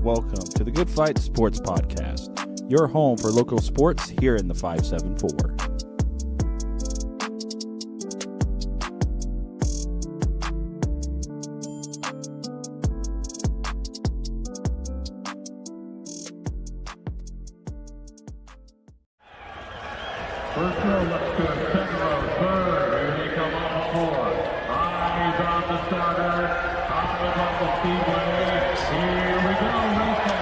welcome to the Good Fight Sports Podcast, your home for local sports here in the 574. First row, let's go. Second row, third. Here he comes on four. Eyes on the starter. Eyes on the speedway. Here we go, racing.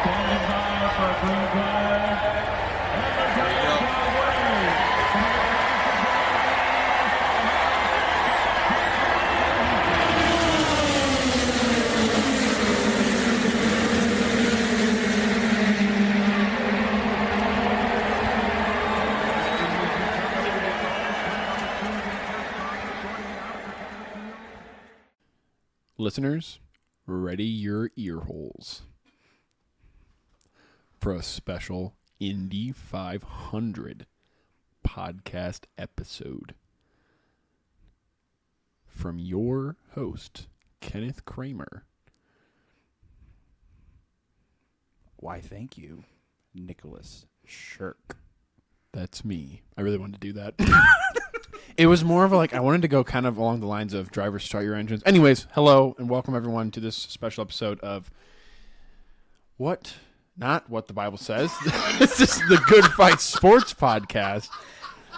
Standing by for a green flag. And the drive away. Listeners, ready your ear holes for a special Indy 500 podcast episode from your host, Kenneth Cramer. Why, thank you, Nicholas Sherk. That's me. I really wanted to do that. It was more of I wanted to go kind of along the lines of drivers start your engines. Anyways, hello and welcome everyone to this special episode of not what the Bible says. This is the Good Fight Sports Podcast.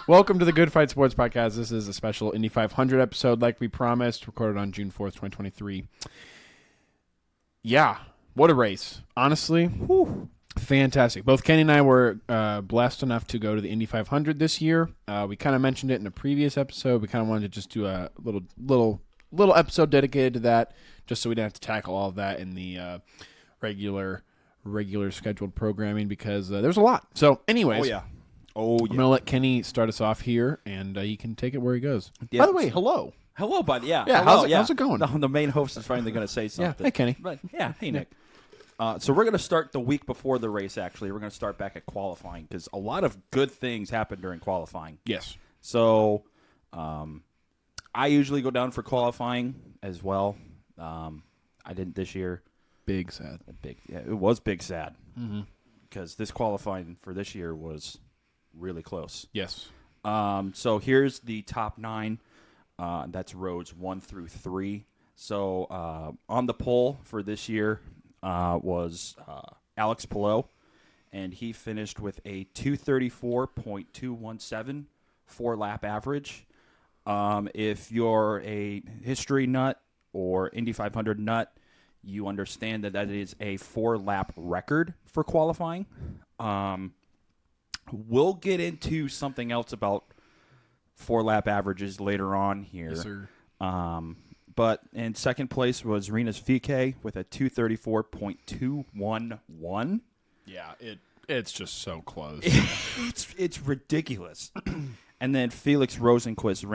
Welcome to the Good Fight Sports Podcast. This is a special Indy 500 episode like we promised, recorded on June 4th, 2023. Yeah, what a race. Honestly, fantastic. Both Kenny and I were blessed enough to go to the Indy 500 this year. We kind of mentioned it in a previous episode. We kind of wanted to just do a little episode dedicated to that, just so we didn't have to tackle all of that in the regular scheduled programming because there's a lot. So, anyways, I'm gonna let Kenny start us off here, and he can take it where he goes. Yeah. By the way, hello. Hello, buddy. Yeah. Hello, How's it going? The main host is finally going to say something. Yeah. Hey, Kenny. But yeah. Hey, Nick. So we're going to start the week before the race, actually. We're going to start back at qualifying because a lot of good things happen during qualifying. Yes. So I usually go down for qualifying as well. I didn't this year. Big sad. It was big sad because this qualifying for this year was really close. Yes. So here's the top 9. That's rows 1 through 3. So on the pole for this year was Alex Palou, and he finished with a 234.217 4-lap average. If you're a history nut or Indy 500 nut, you understand that is a 4-lap record for qualifying. We'll get into something else about 4-lap averages later on here. Yes, sir. But in second place was Rinus VeeKay with a 234.211. Yeah, it's just so close. It's ridiculous. And then Felix Rosenqvist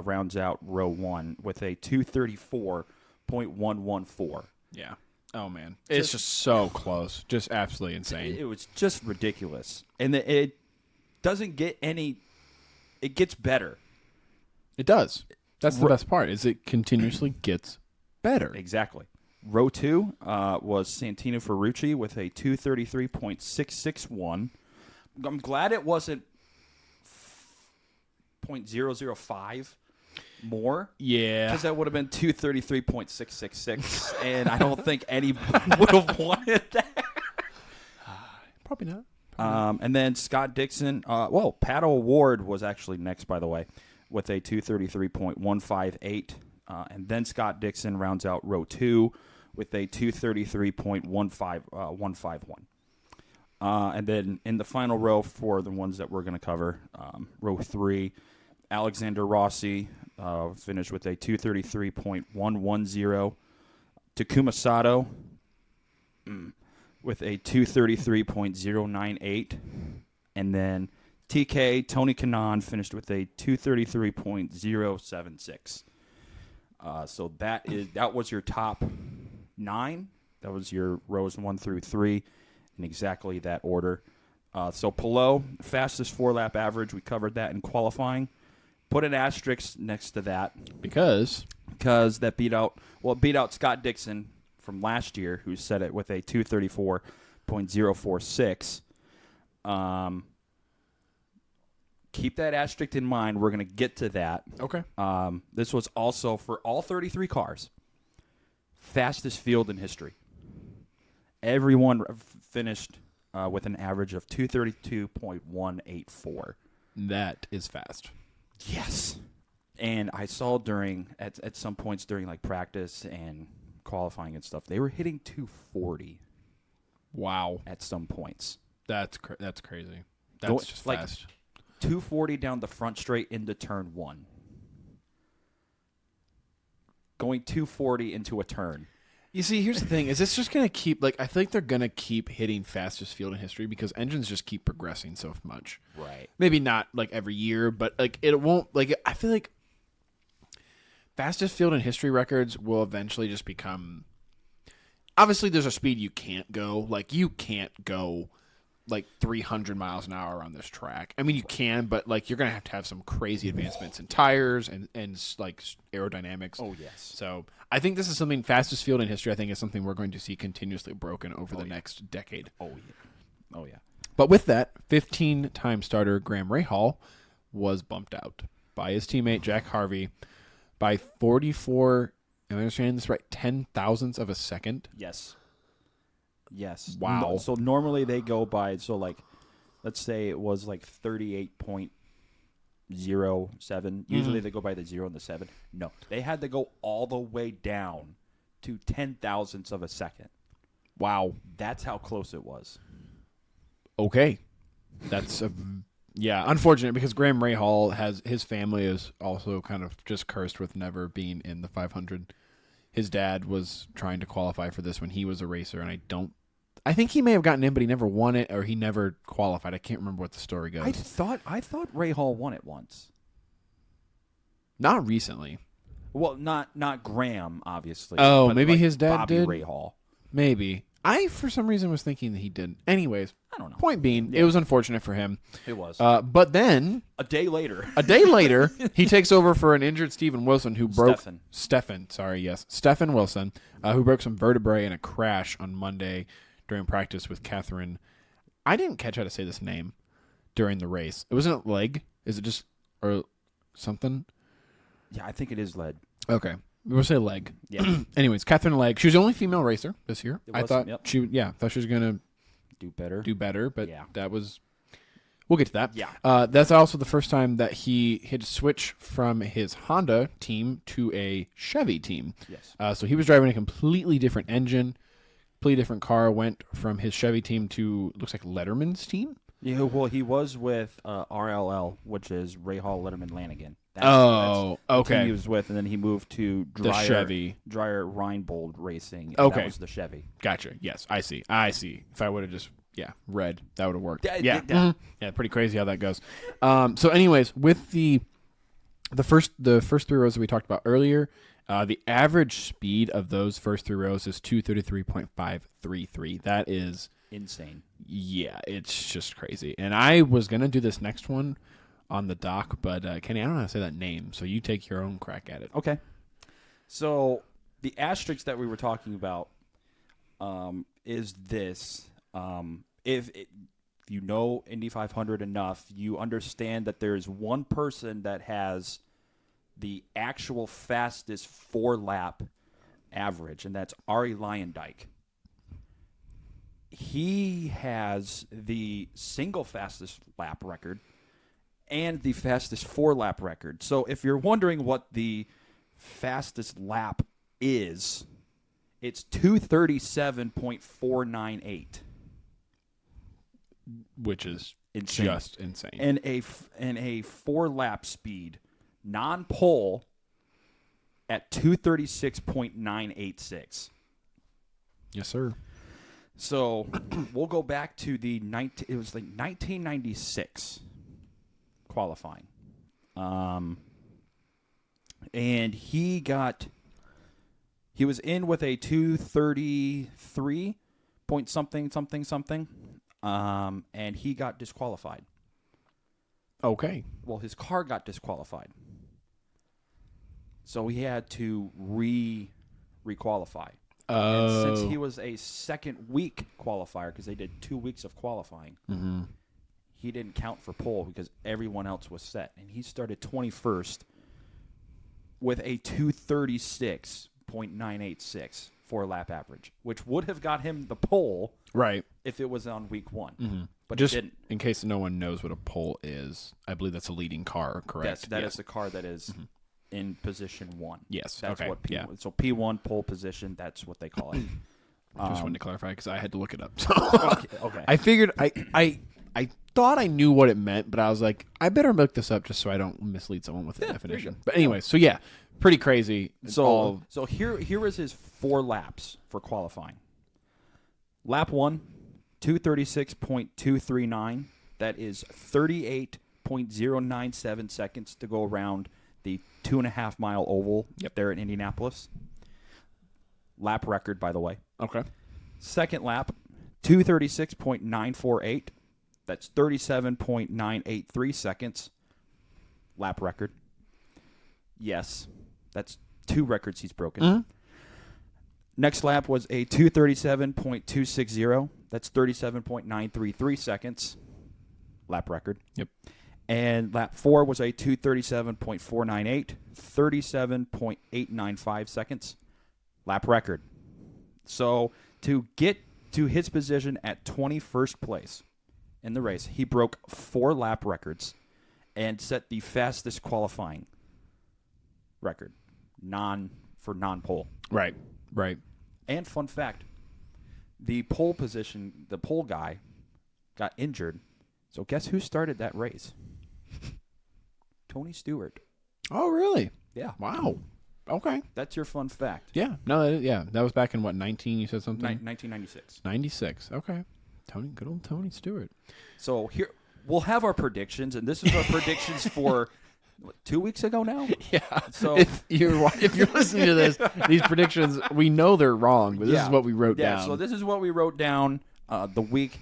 rounds out row 1 with a 234.114. Yeah. Oh, man. It's just so close. Just absolutely insane. It was just ridiculous. And it doesn't get any – it gets better. It does. That's the best part, is it continuously gets better. Exactly. Row 2 was Santino Ferrucci with a 233.661. I'm glad it wasn't 0.005 more. Yeah. Because that would have been 233.666, and I don't think anyone would have wanted that. Probably not. And then Scott Dixon. Pat O'Ward was actually next, by the way, with a 233.158. And then Scott Dixon rounds out row 2 with a 233.151. And then in the final row for the ones that we're going to cover, row 3, Alexander Rossi finished with a 233.110. Takuma Sato with a 233.098. And then TK, Tony Kanaan, finished with a 233.076. So that was your top 9. That was your rows 1 through 3 in exactly that order. So Palou, fastest 4-lap average. We covered that in qualifying. Put an asterisk next to that Because that beat out Scott Dixon from last year, who set it with a 234.046. Keep that asterisk in mind. We're going to get to that. Okay. This was also, for all 33 cars, fastest field in history. Everyone finished with an average of 232.184. That is fast. Yes. And I saw at some points during like practice and qualifying and stuff, they were hitting 240. Wow. At some points. That's crazy. That's just like, fast. 240 down the front straight into turn 1. Going 240 into a turn. You see, here's the thing: is it's just gonna keep I feel like they're gonna keep hitting fastest field in history because engines just keep progressing so much. Right. Maybe not every year, but it won't I feel like fastest field in history records will eventually just become. Obviously, there's a speed you can't go. You can't go 300 miles an hour on this track. I mean, you can, but you're gonna have to have some crazy advancements in tires and aerodynamics. Oh yes. So I think this is something fastest field in history. I think is something we're going to see continuously broken over the next decade. Oh yeah. Oh yeah. But with that, 15-time starter Graham Rahal was bumped out by his teammate Jack Harvey by 44. Am I understanding this right? 10,000ths of a second. Yes. Yes. Wow. So normally they go by, let's say it was 38.07. Usually they go by the 0 and the 7. No, they had to go all the way down to 10,000ths of a second. Wow. That's how close it was. Okay. That's unfortunate because Graham Rahal his family is also kind of just cursed with never being in the 500. His dad was trying to qualify for this when he was a racer, and I think he may have gotten in, but he never won it, or he never qualified. I can't remember what the story goes. I thought Rahal won it once. Not recently. Well, not Graham, obviously. Oh, but maybe his dad Bobby did? Rahal. Maybe. I, for some reason, was thinking that he didn't. Anyways, I don't know. Point being, it was unfortunate for him. It was. But then, a day later, he takes over for an injured Stephen Wilson who broke... Stephen Wilson, who broke some vertebrae in a crash on Monday during practice with Catherine. I didn't catch how to say this name during the race. It wasn't Leg? Is it just... or something? Yeah, I think it is Led. Okay. We'll say Leg. Yeah. Anyways, Catherine Legg. She was the only female racer this year. I thought yep. she was going to do better, but yeah. That was... We'll get to that. Yeah. That's also the first time that he had switched from his Honda team to a Chevy team. Yes. So he was driving a completely different engine, completely different car, went from his Chevy team to, looks like Letterman's team? Yeah, well, he was with RLL, which is Rahal, Letterman, Lanigan. That's okay. the team he was with, and then he moved to The Chevy. Dreyer Reinbold Racing. And Okay. That was the Chevy. Gotcha. Yes, I see. If I would have just, read, that would have worked. Yeah. Yeah, pretty crazy how that goes. So anyways, with the first 3 rows that we talked about earlier, the average speed of those first 3 rows is 233.533. That is insane. Yeah, it's just crazy. And I was going to do this next one on the dock, but Kenny, I don't know how to say that name, so you take your own crack at it. Okay. So the asterisk that we were talking about is this. If you know Indy 500 enough, you understand that there's one person that has the actual fastest 4-lap average, and that's Arie Luyendyk. He has the single fastest lap record and the fastest 4-lap record. So if you're wondering what the fastest lap is, it's 237.498. Which is insane. Just insane. And a 4-lap speed, non-pole, at 236.986. Yes, sir. So we'll go back to it was 1996 qualifying. And he was in with a 233 point something. And he got disqualified. Okay. Well, his car got disqualified. So he had to re-qualify. And since he was a second week qualifier, because they did 2 weeks of qualifying, he didn't count for pole because everyone else was set. And he started 21st with a 236.986 4-lap average, which would have got him the pole if it was on week 1. But just it didn't. In case no one knows what a pole is, I believe that's a leading car, correct? That is the car that is in position 1. Yes. That's okay. what P1. So P1 pole position, that's what they call it. Just wanted to clarify because I had to look it up. So okay. I figured I thought I knew what it meant, but I was like, I better look this up just so I don't mislead someone with the definition. But anyway, so yeah, pretty crazy. So here is his 4 laps for qualifying. Lap 1, 236.239. That is 38.097 seconds to go around the 2.5 mile oval there in Indianapolis. Lap record, by the way. Okay. Second lap, 236.948. That's 37.983 seconds. Lap record. Yes, that's 2 records he's broken. Next lap was a 237.260. That's 37.933 seconds. Lap record. Yep. And lap 4 was a 237.498. 37.895 seconds. Lap record. So to get to his position at 21st place in the race, he broke 4 lap records and set the fastest qualifying record for non-pole. Right. And fun fact, the pole guy got injured. So guess who started that race? Tony Stewart. Oh, really? Yeah. Wow. Okay. That's your fun fact. Yeah. No. That was back in what, 19? You said something. 1996. 96. Okay. Good old Tony Stewart. So here we'll have our predictions, and this is our predictions for 2 weeks ago now. Yeah. So if you're listening to this, these predictions, we know they're wrong, but this is what we wrote down. Yeah. So this is what we wrote down the week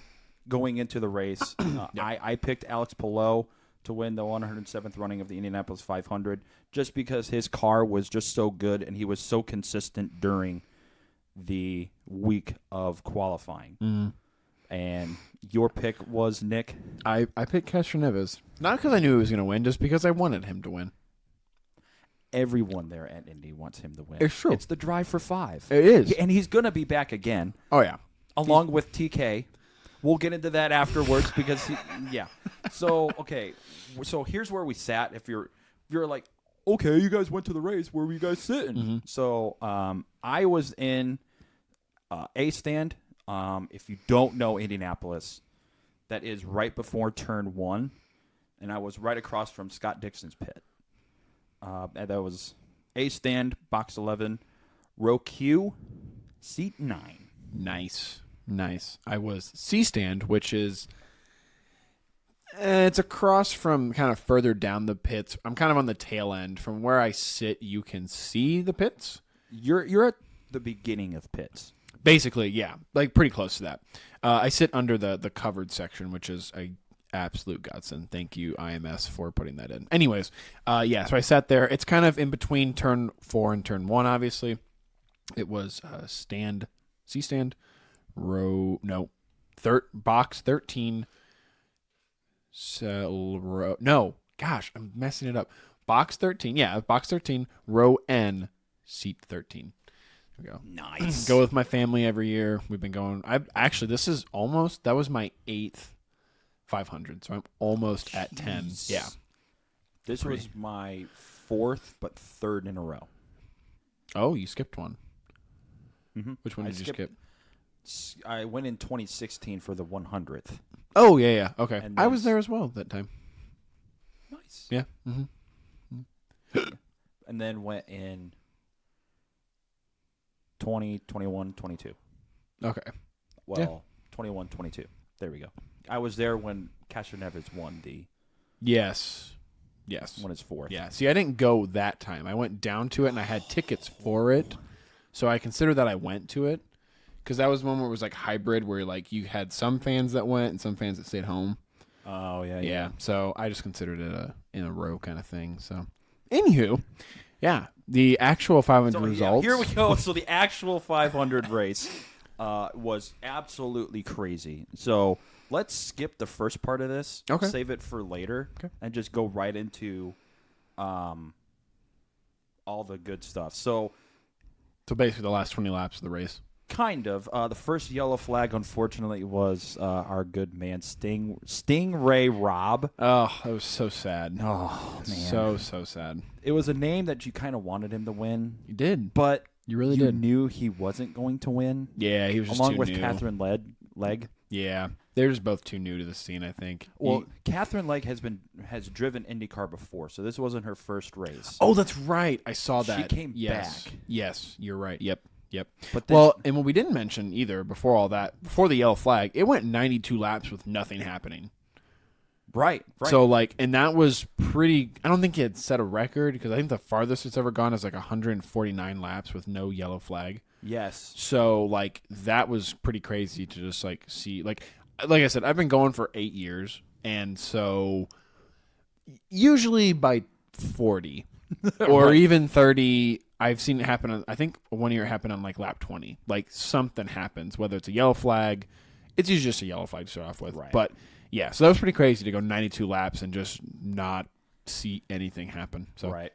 going into the race. I picked Alex Palou to win the 107th running of the Indianapolis 500 just because his car was just so good and he was so consistent during the week of qualifying. And your pick was, Nick? I picked Castroneves. Not because I knew he was going to win, just because I wanted him to win. Everyone there at Indy wants him to win. It's true. It's the drive for 5. It is. And he's going to be back again. Oh, yeah. Along with TK. We'll get into that afterwards because, So, okay. So here's where we sat. If you're like, okay, you guys went to the race. Where were you guys sitting? So I was in A stand. If you don't know Indianapolis, that is right before turn 1. And I was right across from Scott Dixon's pit. And that was A stand, box 11, row Q, seat 9. Nice. I was C stand, which is it's across from kind of further down the pits. I'm kind of on the tail end. From where I sit, you can see the pits. You're at the beginning of pits. Basically, yeah, like pretty close to that. I sit under the covered section, which is a absolute godsend. Thank you, IMS, for putting that in. Anyways, so I sat there. It's kind of in between turn 4 and turn 1, obviously. It was C stand, box 13, I'm messing it up. Box 13, box 13, row N, seat 13. There we go. Nice. Go with my family every year. We've been going. That was my 8th 500, so I'm almost at 10. Yeah. This was my 4th, but 3rd in a row. Oh, you skipped one. Mm-hmm. Which one did you skip? I went in 2016 for the 100th. Oh, yeah. Okay. And I was there as well that time. Nice. Yeah. Mm-hmm. And then went in 20, 21, 22. Okay. Well, 21, 22. There we go. I was there when Castroneves won the... Yes. Won his 4th. Yeah. See, I didn't go that time. I went down to it, and I had tickets for it. So I consider that I went to it. Because that was one where it was like hybrid, where like you had some fans that went and some fans that stayed home. Oh, yeah. Yeah. So I just considered it in a row kind of thing. So, anywho, yeah, The actual 500 So, results. here we go. So the actual 500 race was absolutely crazy. So let's skip the first part of this. Okay. Save it for later. Okay. And just go right into all the good stuff. So basically the last 20 laps of the race. kind of. The first yellow flag, unfortunately, was our good man Stingray Robb. Oh, that was so sad. Oh, man. So sad. It was a name that you kind of wanted him to win, You did. but You really you did. knew he wasn't going to win. Yeah, he was just Along too with new. Catherine Legg. Yeah, they're just both too new to the scene, I think. Well, Catherine Legg has driven IndyCar before, so this wasn't her first race. Oh, that's right. I saw She that. came yes. back. Yes, you're right. Yep. But then, Well, and what we didn't mention either before all that, before the yellow flag, it went 92 laps with nothing happening. right. So, and that was pretty. I don't think it set a record because I think the farthest it's ever gone is 149 laps with no yellow flag. Yes. So, that was pretty crazy to just see. Like I said, I've been going for 8 years, and so usually by 40 or even 30. I've seen it happen. I think 1 year it happened on lap 20. Something happens, whether it's a yellow flag. It's usually just a yellow flag to start off with. Right. But yeah, so that was pretty crazy to go 92 laps and just not see anything happen. So, Right.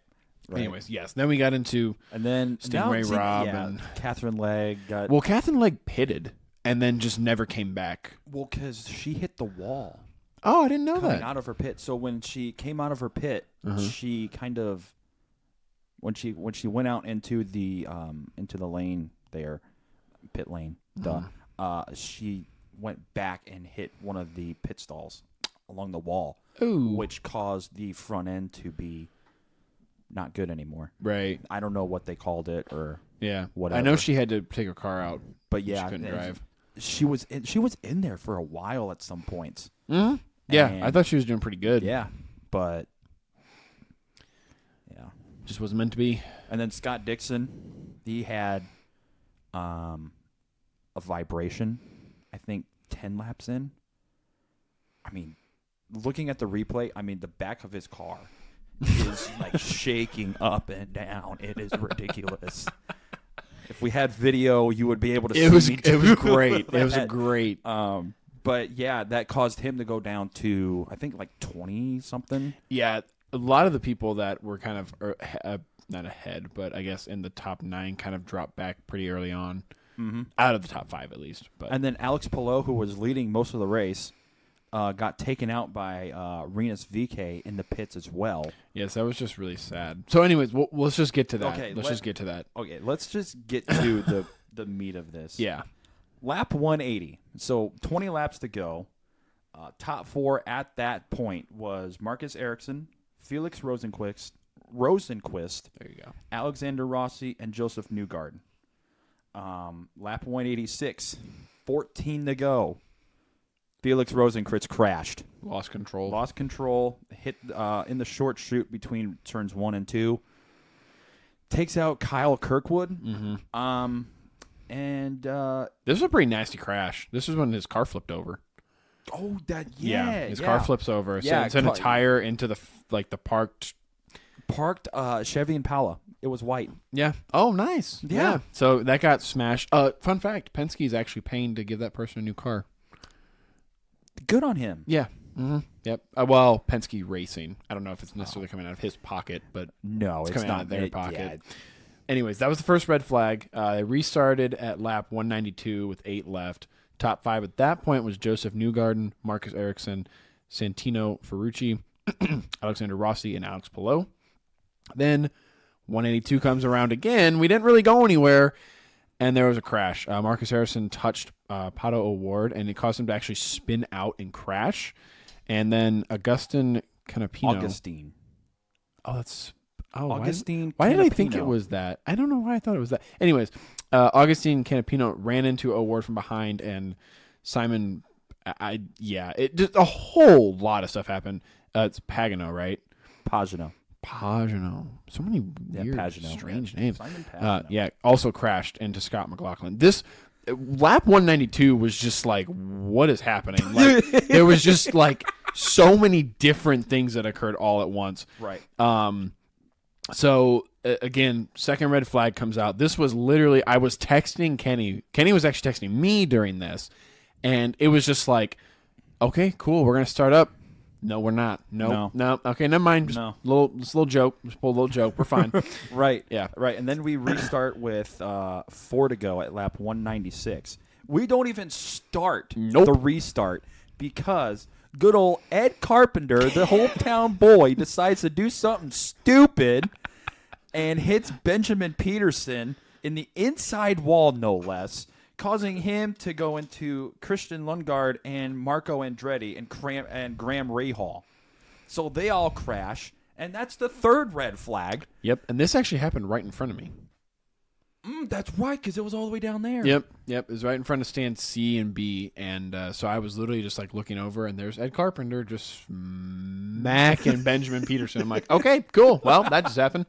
anyways, yes. Then we got into And then Stingray Robb and Catherine Legg got Catherine Legg pitted and then just never came back. because she hit the wall Oh, I didn't know coming that. out of her pit. So when she came out of her pit, she kind of when she went out into the lane there, pit lane, she went back and hit one of the pit stalls along the wall, Ooh. which caused the front end to be not good anymore. Right. I don't know what they called it or Yeah. whatever. I know she had to take her car out. but yeah, she couldn't drive. She was in there for a while at some points. Mm-hmm. Yeah, And- I thought she was doing pretty good. Yeah, but yeah. Just wasn't meant to be. And then Scott Dixon, he had a vibration, I think 10 laps in. I mean, looking at the replay, the back of his car is shaking up and down. It is ridiculous. If we had video, you would be able to see It was me great. do It was that. great. But yeah, that caused him to go down to, I think, 20 something. Yeah, a lot of the people that were kind of not ahead, but I guess in the top 9 kind of dropped back pretty early on, out of the top 5 at least. But And then Alex Palou, who was leading most of the race, got taken out by Rinus VeeKay in the pits as well. yes, that was just really sad. So, anyways, let's just get to that. Okay, let's just get to that. Okay, let's just get to the meat of this. Yeah. Lap 180. So 20 laps to go. Top 4 at that point was Marcus Ericsson, Felix Rosenquist, There you go. Alexander Rossi, and Joseph Newgarden. Lap 186, 14 to go. Felix Rosenquist crashed. Lost control. Lost control, hit in the short chute between turns 1 and 2. Takes out Kyle Kirkwood. And This was a pretty nasty crash. This was when his car flipped over. his Car flips over. Yeah, so it sent a tire into the parked. Chevy Impala. It was white. Yeah. Oh, nice. Yeah. So that got smashed. Fun fact: Penske's actually paying to give that person a new car. Good on him. Yeah. Mm-hmm. Yep. Well, Penske Racing. I don't know if it's necessarily coming out of his pocket, but No, it's coming not out of their it- pocket. yeah. Anyways, that was the first red flag. They restarted at lap 192 with 8 left. Top 5 at that point was Joseph Newgarden, Marcus Ericsson, Santino Ferrucci, Alexander Rossi, and Alex Palou. Then 182 comes around again. We didn't really go anywhere, and there was a crash. Marcus Harrison touched Pato O'Ward, and it caused him to actually spin out and crash. And then Augustine Canapino. Augustine. Oh, that's... Oh, Augustine why did I think Canapino. it was that? I don't know why I thought it was that. Anyways, Augustine Canapino ran into O'Ward from behind, and Simon... it just a whole lot of stuff happened. It's Pagano, right? Pagano. So many weird, Pagano. strange names. Simon Pagano. Also crashed into Scott McLaughlin. This lap 192 was just what is happening? There was just so many different things that occurred all at once. Right. So again, second red flag comes out. This was literally, I was texting Kenny. Kenny was actually texting me during this, and it was just like, okay, cool, we're gonna start up. No, we're not. No. Okay, never mind. Just a little joke. Just pull a little joke. We're fine. Right. Yeah. Right. And then we restart with 4 to go at lap 196. We don't even start the restart because good old Ed Carpenter, the hometown boy, decides to do something stupid and hits Benjamin Peterson in the inside wall, no less, causing him to go into Christian Lundgaard and Marco Andretti and Graham Rahal. So they all crash, and that's the third red flag. Yep, and this actually happened right in front of me. That's right, because it was all the way down there. Yep. It was right in front of stand C and B, and so I was literally just like looking over, and there's Ed Carpenter just smacking Benjamin Peterson. I'm like, okay, cool. Well, that just happened.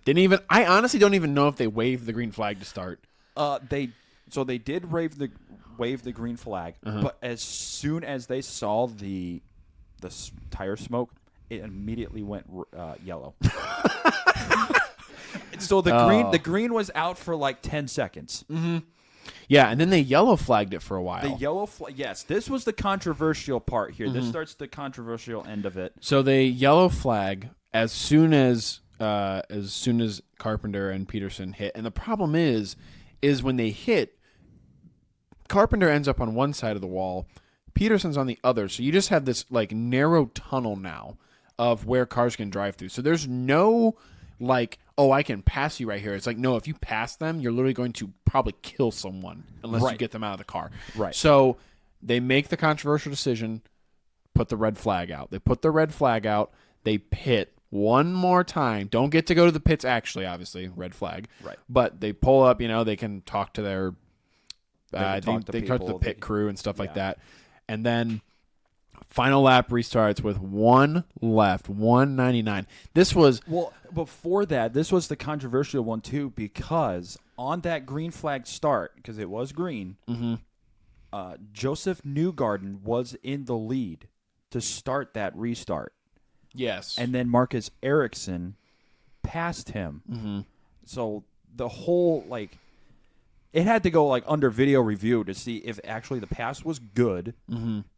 I honestly don't even know if they waved the green flag to start. They did wave the green flag, but as soon as they saw the tire smoke, it immediately went yellow. So the green was out for like 10 seconds. Mm-hmm. Yeah, and then they yellow flagged it for a while. The yellow flag, yes. This was the controversial part here. This starts the controversial end of it. So they yellow flag as soon as Carpenter and Peterson hit, and the problem is when they hit, Carpenter ends up on one side of the wall, Peterson's on the other. So you just have this like narrow tunnel now of where cars can drive through. So there's no like, oh, I can pass you right here. It's like, no, if you pass them, you're literally going to probably kill someone unless you get them out of the car. Right. So they make the controversial decision, put the red flag out. They put the red flag out. They pit one more time. Don't get to go to the pits, actually, obviously, red flag. Right. But they pull up, they can talk to their they talk to the pit crew and stuff like that. And then final lap restarts with one left, 199. This was... Well, before that, this was the controversial one, too, because on that green flag start, because it was green, Joseph Newgarden was in the lead to start that restart. Yes. And then Marcus Ericsson passed him. Mm-hmm. So the whole, it had to go, under video review to see if actually the pass was good,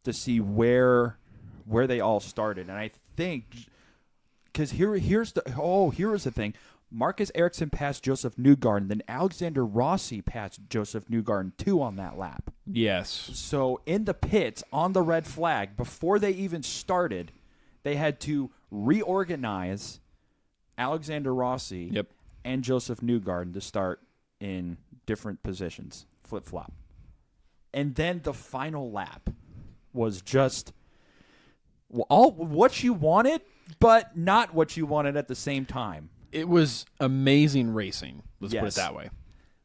to see where they all started. And I think, because here's the thing. Marcus Ericsson passed Joseph Newgarden, then Alexander Rossi passed Joseph Newgarden, too, on that lap. Yes. So in the pits, on the red flag, before they even started, they had to reorganize Alexander Rossi and Joseph Newgarden to start in different positions, flip-flop. And then the final lap was just all what you wanted, but not what you wanted at the same time. It was amazing racing, let's put it that way.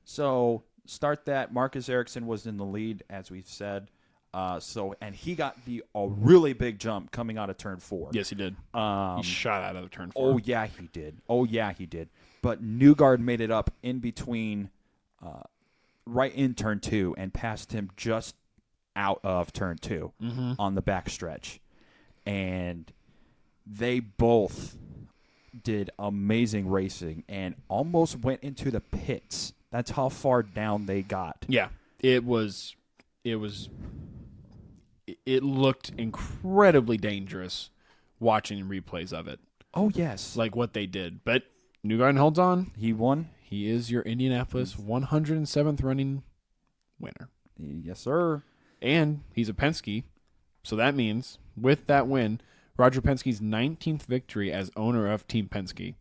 So start that. Marcus Ericsson was in the lead, as we've said. And he got a really big jump coming out of turn 4. Yes, he did. He shot out of turn 4. Oh, yeah, he did. But Newgarden made it up in between, right in turn 2, and passed him just out of turn 2 on the backstretch. And they both did amazing racing and almost went into the pits. That's how far down they got. Yeah, it looked incredibly dangerous watching replays of it. Oh, yes. Like what they did. But Newgarden holds on. He won. He is your Indianapolis 107th running winner. Yes, sir. And he's a Penske. So that means, with that win, Roger Penske's 19th victory as owner of Team Penske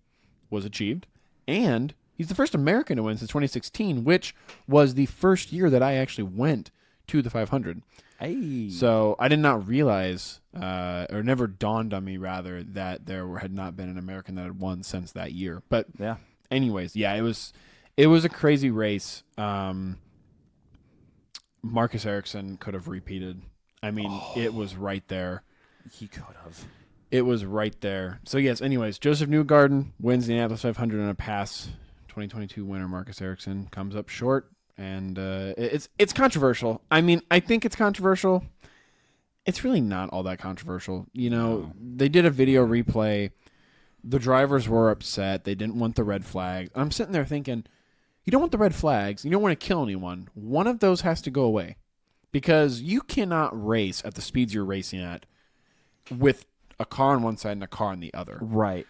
was achieved. And he's the first American to win since 2016, which was the first year that I actually went to the 500. Hey. So I did not realize, or never dawned on me, rather, that there had not been an American that had won since that year. But yeah. Anyways, yeah, it was a crazy race. Marcus Ericsson could have repeated. I mean, it was right there. He could have. It was right there. So yes, anyways, Joseph Newgarden wins the Indianapolis 500 in a pass. 2022 winner Marcus Ericsson comes up short. And it's controversial. I mean, I think it's controversial. It's really not all that controversial. They did a video replay the drivers were upset. They didn't want the red flags. I'm sitting there thinking, you don't want the red flags. You don't want to kill anyone. One of those has to go away because you cannot race at the speeds you're racing at with a car on one side and a car on the other. Right.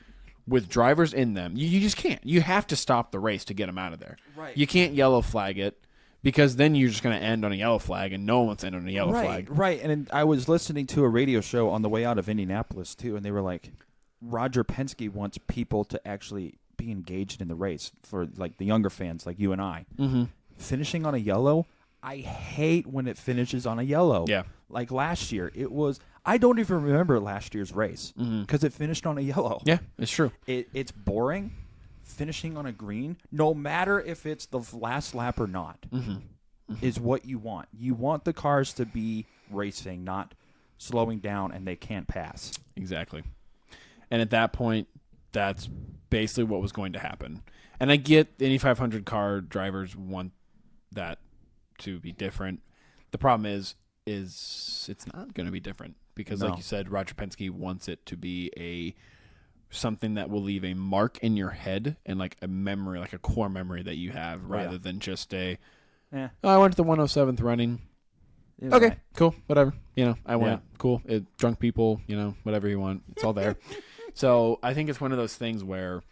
With drivers in them. You just can't. You have to stop the race to get them out of there. Right. You can't yellow flag it because then you're just going to end on a yellow flag and no one wants to end on a yellow flag. Right. And I was listening to a radio show on the way out of Indianapolis, too, and they were like, Roger Penske wants people to actually be engaged in the race for like the younger fans like you and I. Mm-hmm. Finishing on a yellow, I hate when it finishes on a yellow. Yeah. Like last year, it was – I don't even remember last year's race because it finished on a yellow. Yeah, it's true. It's boring finishing on a green, no matter if it's the last lap or not, is what you want. You want the cars to be racing, not slowing down and they can't pass. Exactly. And at that point, that's basically what was going to happen. And I get the Indy 500 car drivers want that to be different. The problem is it's not going to be different because, like you said, Roger Penske wants it to be something that will leave a mark in your head and like a memory, like a core memory that you have, rather than just I went to the 107th running. Okay, cool, whatever. I went. Cool. Drunk people, whatever you want. It's all there. So I think it's one of those things where,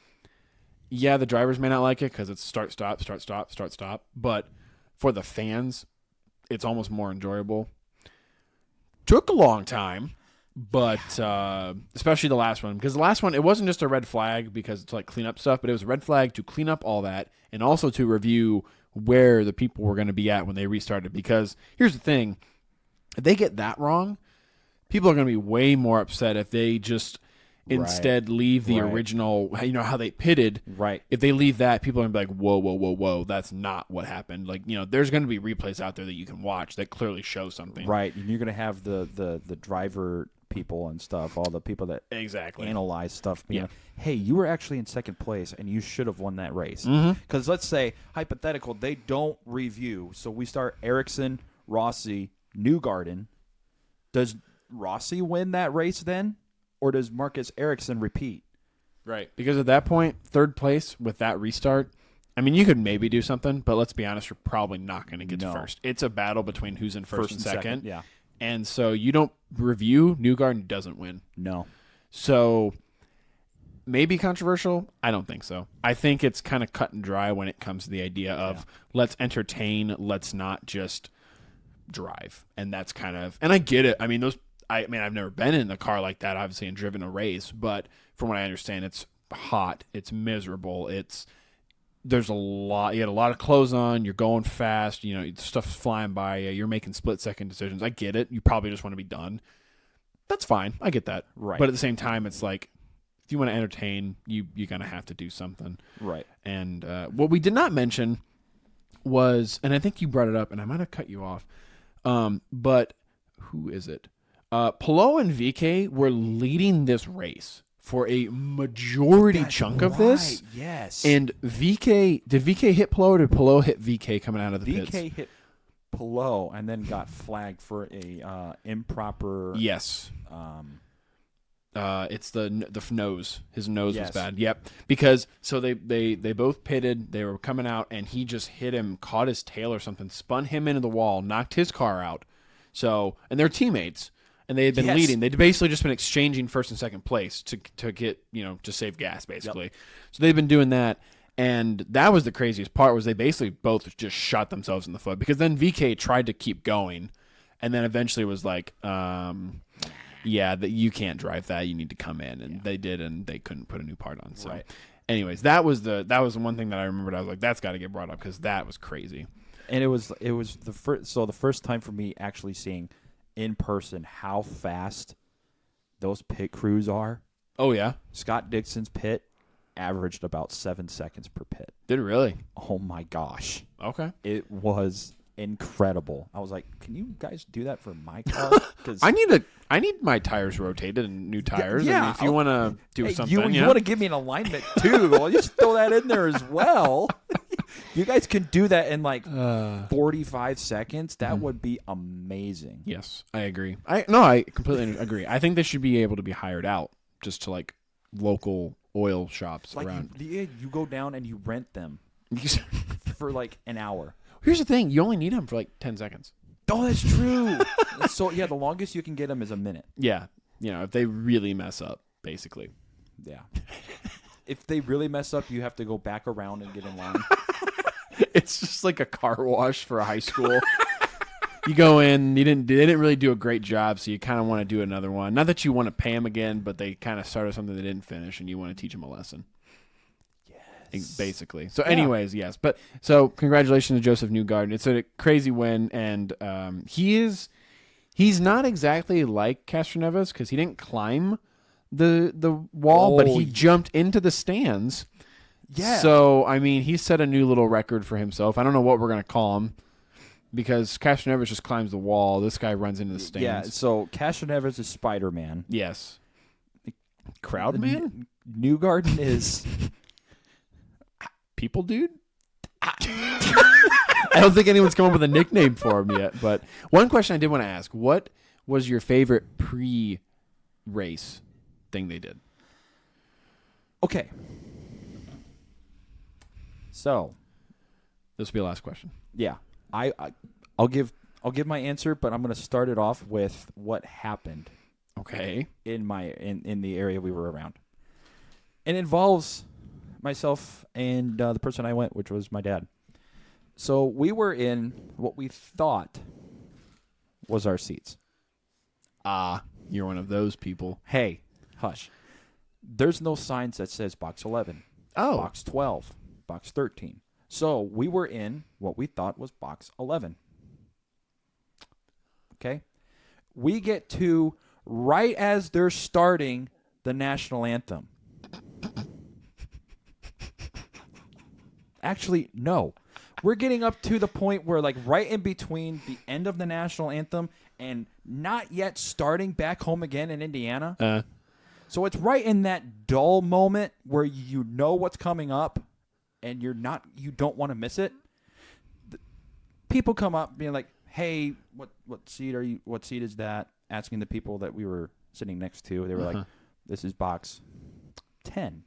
the drivers may not like it because it's start, stop, start, stop, start, stop. But for the fans, it's almost more enjoyable. Took a long time, but especially the last one. Because the last one, it wasn't just a red flag because it's like clean up stuff, but it was a red flag to clean up all that and also to review where the people were going to be at when they restarted. Because here's the thing. If they get that wrong, people are going to be way more upset if they just instead leave the original, how they pitted. Right. If they leave that, people are going to be like, whoa, whoa, whoa, whoa, that's not what happened. Like, there's going to be replays out there that you can watch that clearly show something. Right. And you're going to have the driver people and stuff, all the people that analyze stuff being like, hey, you were actually in second place and you should have won that race. Because let's say, hypothetical, they don't review. So we start Ericsson, Rossi, Newgarden. Does Rossi win that race then? Or does Marcus Ericsson repeat? Right. Because at that point, third place with that restart, I mean, you could maybe do something, but let's be honest, you're probably not going to get to first. It's a battle between who's in first and second. Yeah. And so you don't review, Newgarden doesn't win. No. So maybe controversial? I don't think so. I think it's kind of cut and dry when it comes to the idea of let's entertain, let's not just drive. And that's kind of, and I get it. I mean, I've never been in a car like that, obviously, and driven a race, but from what I understand, it's hot, it's miserable, there's a lot, you had a lot of clothes on, you're going fast, stuff's flying by you, you're making split-second decisions. I get it. You probably just want to be done. That's fine. I get that. Right. But at the same time, it's like, if you want to entertain, you're going to have to do something. Right. And what we did not mention was, and I think you brought it up, and I might have cut you off, but who is it? Palou and VK were leading this race for a majority chunk of this. Yes. And did VK hit Palou or did Palou hit VK coming out of the pits? VK hit Palou and then got flagged for a improper. Yes. It's the nose. His nose was bad. Yep. Because so they both pitted. They were coming out and he just hit him, caught his tail or something, spun him into the wall, knocked his car out. So, and they're teammates. And they had been leading. They'd basically just been exchanging first and second place to get, to save gas, basically. Yep. So they've been doing that. And that was the craziest part, was they basically both just shot themselves in the foot. Because then VK tried to keep going. And then eventually was like, that you can't drive that. You need to come in. And they did, and they couldn't put a new part on. So anyways, that was the one thing that I remembered. I was like, that's got to get brought up because that was crazy. And it was the first time for me actually seeing in person how fast those pit crews are. Oh yeah. Scott Dixon's pit averaged about 7 seconds per pit. Did it really? Oh my gosh. Okay. It was incredible. I was like, can you guys do that for my car? Cause I need my tires rotated and new tires. Yeah. I mean, if you want to do something, you want to give me an alignment too. Well, just throw that in there as well. You guys can do that in like 45 seconds. That would be amazing. Yes, I agree. I completely agree. I think they should be able to be hired out just to like local oil shops Like around. you go down and you rent them for like an hour. Here's the thing: you only need them for like 10 seconds. Oh, that's true. So yeah, the longest you can get them is a minute. Yeah, if they really mess up, basically. Yeah. If they really mess up, you have to go back around and get in line. It's just like a car wash for a high school. You go in, they didn't really do a great job, so you kind of want to do another one. Not that you want to pay them again, but they kind of started something they didn't finish, and you want to teach them a lesson. Yes. Basically. So anyways, yes. But so congratulations to Joseph Newgarden. It's a crazy win, and he's not exactly like Castroneves because he didn't climb the wall, but he jumped into the stands. Yeah. So, I mean, he set a new little record for himself. I don't know what we're going to call him because Castroneves just climbs the wall. This guy runs into the stands. Yeah, so Castroneves is Spider-Man. Yes. Crowdman? Newgarden is... People Dude? I don't think anyone's come up with a nickname for him yet. But one question I did want to ask, what was your favorite pre-race thing they did? Okay. So, this will be the last question. Yeah, I'll give my answer, but I'm going to start it off with what happened. Okay. In the area we were around, it involves myself and the person I went, which was my dad. So we were in what we thought was our seats. You're one of those people. Hey, hush. There's no signs that says box 11. Oh. Box 12. Box 13. So we were in what we thought was box 11. Okay? We get to right as they're starting the national anthem. Actually, no. We're getting up to the point where, like, right in between the end of the national anthem and not yet starting Back Home Again in Indiana. So it's right in that dull moment where you know what's coming up and you don't want to miss it. People come up being like, "Hey, what seat are you? What seat is that?" Asking the people that we were sitting next to. They were like, "This is box 10."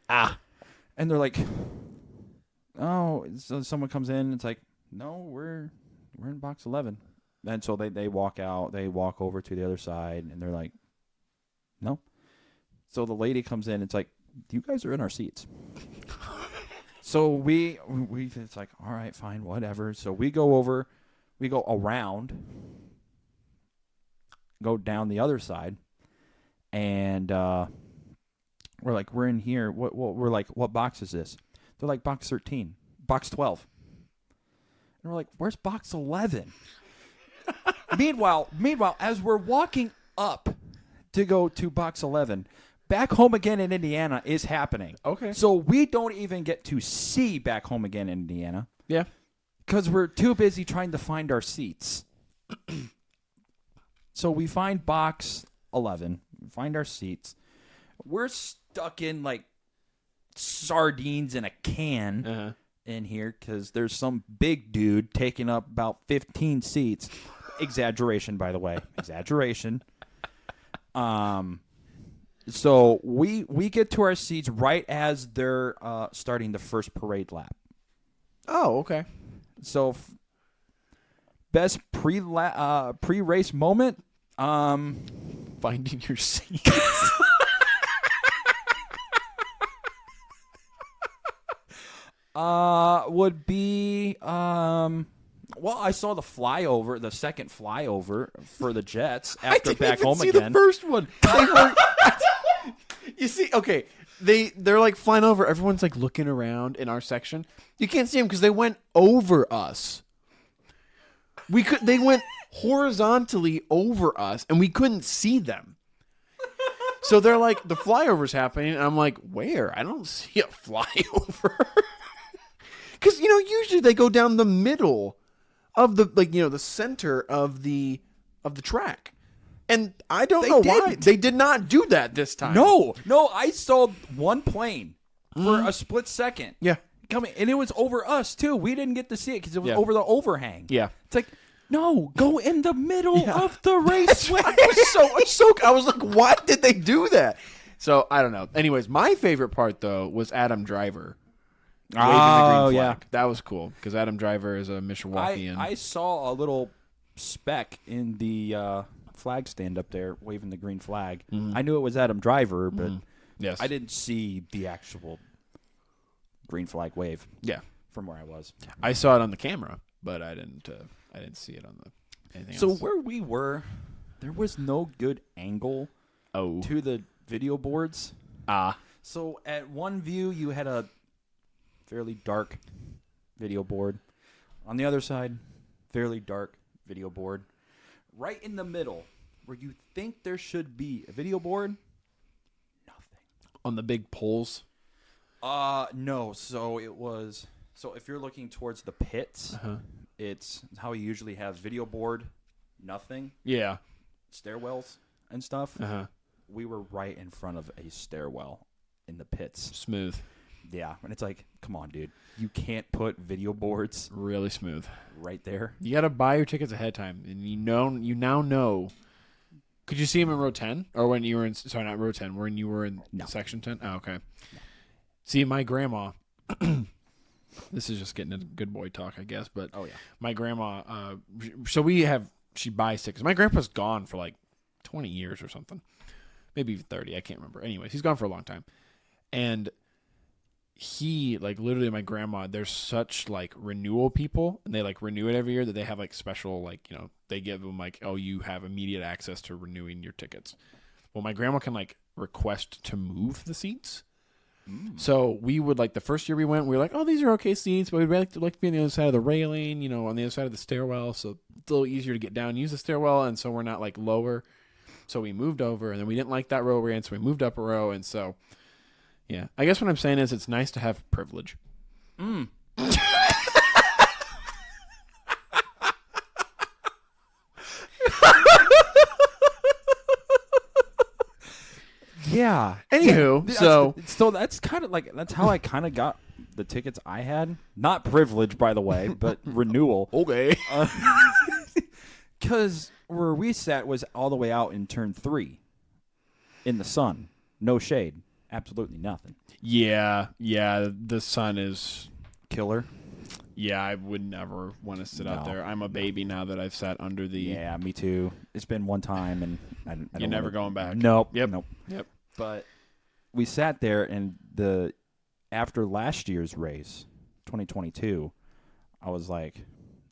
And they're like, "Oh," so someone comes in, it's like, "No, we're in box 11." And so they walk out, they walk over to the other side, and they're like, "No." So the lady comes in, it's like, "You guys are in our seats." So we it's like, "All right, fine, whatever." So we go around, go down the other side, and we're like, "We're in here." We're like, "What box is this?" They're like, "Box 13, box 12." And we're like, "Where's box 11?" Meanwhile, as we're walking up to go to box 11, Back Home Again in Indiana is happening. Okay. So we don't even get to see Back Home Again in Indiana. Yeah. Because we're too busy trying to find our seats. So we find box 11, we find our seats. We're stuck in like sardines in a can in here because there's some big dude taking up about 15 seats. Exaggeration, by the way. Exaggeration. So we get to our seats right as they're starting the first parade lap. Oh, okay. So best pre-race moment, finding your seats. would be well, I saw the second flyover for the Jets after Back Home Again. The first one. You see, okay, they're like flying over. Everyone's like looking around in our section. You can't see them because they went over us. They went horizontally over us, and we couldn't see them. So they're like, the flyover's happening, and I'm like, where? I don't see a flyover. Because usually they go down the middle of the center of the track. And I don't know why. They did not do that this time. No, I saw one plane for a split second. Yeah. Coming, and it was over us, too. We didn't get to see it because it was over the overhang. Yeah. It's like, no, go in the middle of the raceway. I was like, why did they do that? So I don't know. Anyways, my favorite part though was Adam Driver waving the Oh, green yeah. flag. That was cool because Adam Driver is a Mishawaukeean. I saw a little speck in the flag stand up there waving the green flag. I knew it was Adam Driver, but Yes. I didn't see the actual green flag wave. Yeah. From where I was. I saw it on the camera, but I didn't see it on the anything So else. where we were, there was no good angle to the video boards. So at one view, you had a fairly dark video board. On the other side, fairly dark video board. Right in the middle, where you think there should be a video board, nothing. On the big poles. No. So it was. So if you're looking towards the pits, it's how you usually have video board, nothing. Yeah. Stairwells and stuff. We were right in front of a stairwell in the pits. Smooth. Yeah, and it's like, come on, dude. You can't put video boards Really smooth. right there. You got to buy your tickets ahead of time, and you now know. Could you see him in row 10, or when you were in? Sorry, not row 10. When you were in section 10? Oh, okay. See, my grandma. This is just getting into good boy talk, I guess. But my grandma. So she buys tickets. My grandpa's gone for like 20 years or something, maybe even 30. I can't remember. Anyways, he's gone for a long time, and he literally my grandma. There's such renewal people, and they renew it every year that they have special they give them you have immediate access to renewing your tickets. Well, my grandma can request to move the seats. So we would the first year we went, we were oh, these are okay seats, but we'd like to be on the other side of the railing, on the other side of the stairwell, so it's a little easier to get down, use the stairwell, and so we're not lower. So we moved over, and then we didn't like that row we're in, so we moved up a row, and so yeah. I guess what I'm saying is it's nice to have privilege. Yeah. Anywho, so that's kind of that's how I kind of got the tickets I had. Not privilege, by the way, but renewal. Okay. Because where we sat was all the way out in turn 3, in the sun, no shade, absolutely nothing. Yeah, the sun is Killer. Yeah, I would never want to sit out there. I'm a baby now that I've sat under the. Yeah, me too. It's been one time, and I You're never going back. Nope. Yep. Nope. Yep. But we sat there, and after last year's race, 2022, I was like,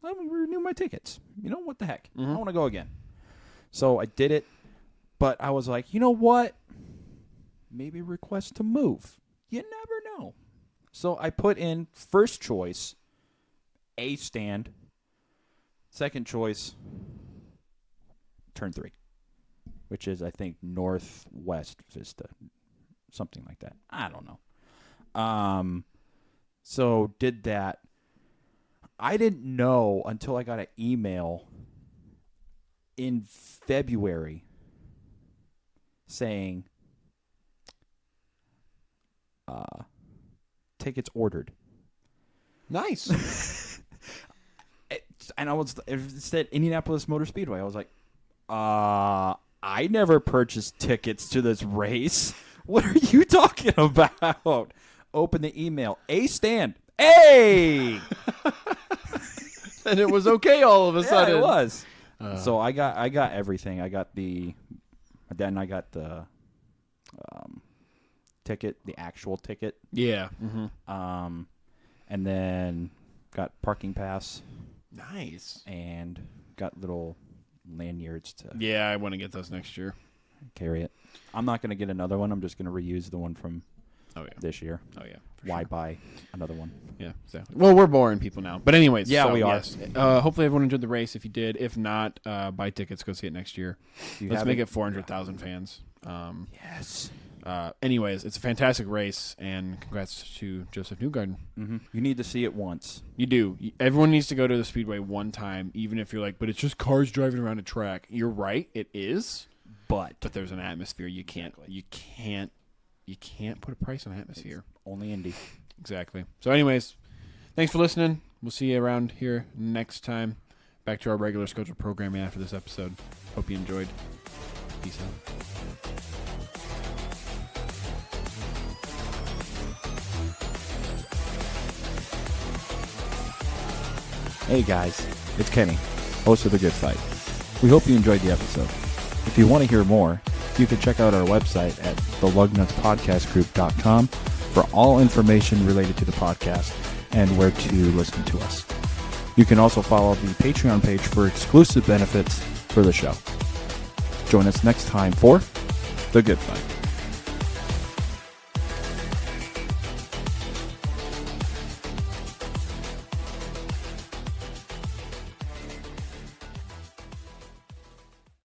let me renew my tickets. What the heck? I want to go again. So I did it, but I was like, you know what? Maybe request to move. You never know. So I put in first choice, A stand. Second choice, turn 3, which is, I think, Northwest Vista, something like that. I don't know. So did that. I didn't know until I got an email in February saying tickets ordered. Nice. And it said Indianapolis Motor Speedway. I was like, I never purchased tickets to this race. What are you talking about? Open the email. A stand. Hey! And it was okay all of a sudden. Yeah, it was. So I got everything. I got the ticket, the actual ticket. Yeah. And then got parking pass. Nice. And got little lanyards to Yeah, I want to get those next year. carry it. I'm not going to get another one. I'm just going to reuse the one from this year. Oh, yeah. Why buy another one? Yeah, exactly. Well, we're boring people now. But anyways. Yeah, so, we are. Yes. Hopefully everyone enjoyed the race. If you did. If not, buy tickets. Go see it next year. Let's make it 400,000 fans. Yes. Anyways, it's a fantastic race, and congrats to Joseph Newgarden. Mm-hmm. You need to see it once. You do. Everyone needs to go to the Speedway one time, even if you're like, but it's just cars driving around a track. You're right, it is. But there's an atmosphere. You can't put a price on atmosphere. It's only Indy. Exactly. So anyways, thanks for listening. We'll see you around here next time. Back to our regular scheduled programming after this episode. Hope you enjoyed. Peace out. Hey guys, it's Kenny, host of The Good Fight. We hope you enjoyed the episode. If you want to hear more, you can check out our website at thelugnutspodcastgroup.com for all information related to the podcast and where to listen to us. You can also follow the Patreon page for exclusive benefits for the show. Join us next time for The Good Fight.